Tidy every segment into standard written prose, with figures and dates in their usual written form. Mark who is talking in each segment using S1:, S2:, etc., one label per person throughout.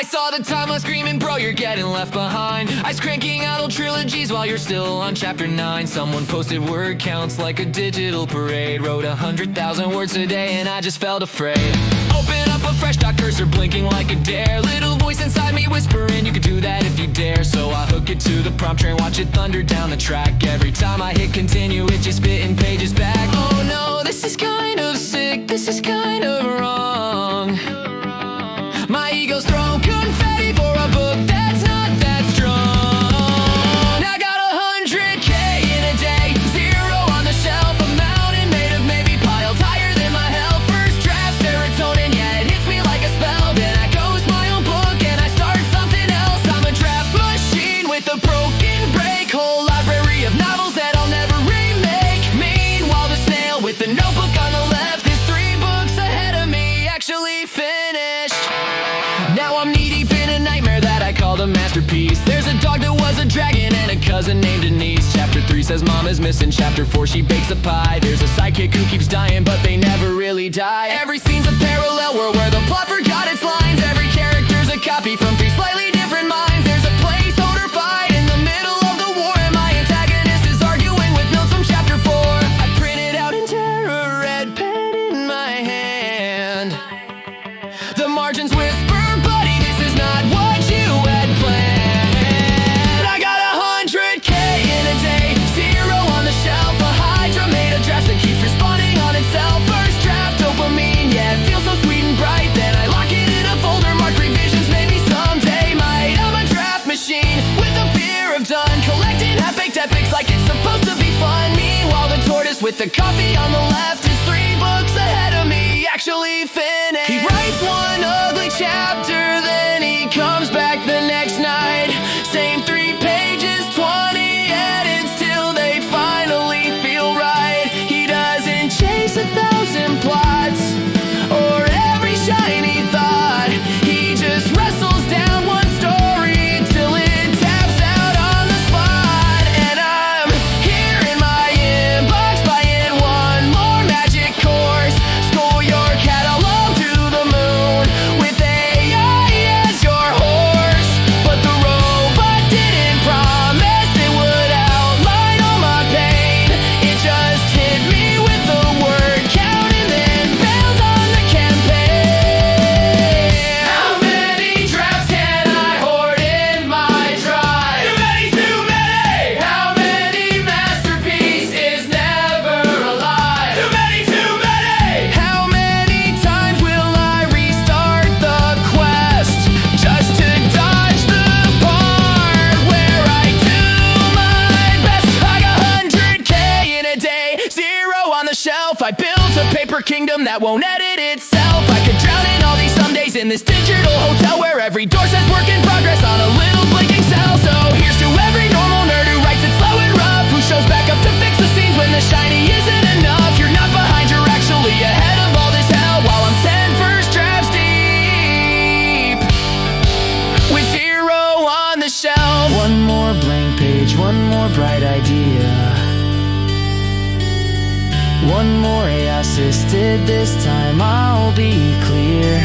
S1: I saw the timeline screaming, bro, you're getting left behind. I's cranking out old trilogies while you're still on chapter 9. Someone posted word counts like a digital parade. Wrote 100,000 words a day and I just felt afraid. Open up a fresh dot cursor blinking like a dare. Little voice inside me whispering you could do that if you dare. So I hook it to the prompt train, watch it thunder down the track. Every time I hit continue, it just spitting pages back. Oh no, this is kind of sick, this is kind of wrong. My ego's throwing confetti for a book that's not that strong. I got 100K in a day, zero on the shelf, a mountain made of maybe piled higher than my health. First draft serotonin, yeah, it hits me like a spell. Then I ghost my own book and I start something else. I'm a draft machine with a broken break, whole library of novels that I'll never remake. Meanwhile, the snail with the notebook on the left is 3 books ahead of me, actually finished. Now I'm knee-deep in a nightmare that I called a masterpiece. There's a dog that was a dragon and a cousin named Denise. Chapter 3 says mom is missing. Chapter 4 she bakes a pie. There's a sidekick who keeps dying but they never really die. Every scene's a parallel world where the plot forgot its lines. Every character's a copy from 3 slightly different minds. There's a placeholder fight in the middle of the war, and my antagonist is arguing with notes from chapter 4. I printed out in terror, red pen in my hand. The margins whisper, buddy, this is not what you had planned. I got 100K in a day, zero on the shelf, a hydra made of drafts that keeps responding on itself. First draft dopamine, yeah, it feels so sweet and bright. Then I lock it in a folder, marked revisions, maybe someday might. I'm a draft machine with a fear of done, collecting half-baked epics like it's supposed to be fun. Meanwhile, the tortoise with the coffee on the left is 3 books ahead of me, actually finished. He writes one ugly chapter, then he comes back the next night. Same 3 pages, 20 edits till they finally feel right. He doesn't chase 1,000 plots or every shiny thought. He just wrestles down one story till it taps out on the spot. And I'm here in my inbox buying one more magic course. School your catalog to the moon with AI as your horse. But the robot didn't promise it would outline all my pain. It just hit me with the word count and then bailed on the campaign. How many drafts can I hoard in my drive? Too many, too many! How many masterpieces never alive? Too many, too many! How many times will I restart the quest just to dodge the part where I do my best? I got 100K in a day, zero on the shelf. I built a paper kingdom that won't edit itself. I could drown in all these somedays in this digital hotel where every door says work in progress on a little blinking cell. So here's to every normal nerd who writes it slow and rough, who shows back up to fix the scenes when the shiny isn't enough. You're not behind, you're actually ahead of all this hell, while I'm 10 first drafts deep with 0 on the shelf. One more blank page, one more bright idea, one more AI assisted, this time I'll be clear.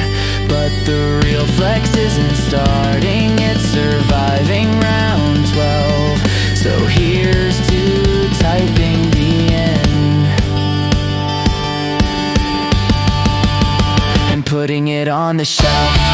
S1: But the real flex isn't starting, it's surviving round 12. So here's to typing the end and putting it on the shelf.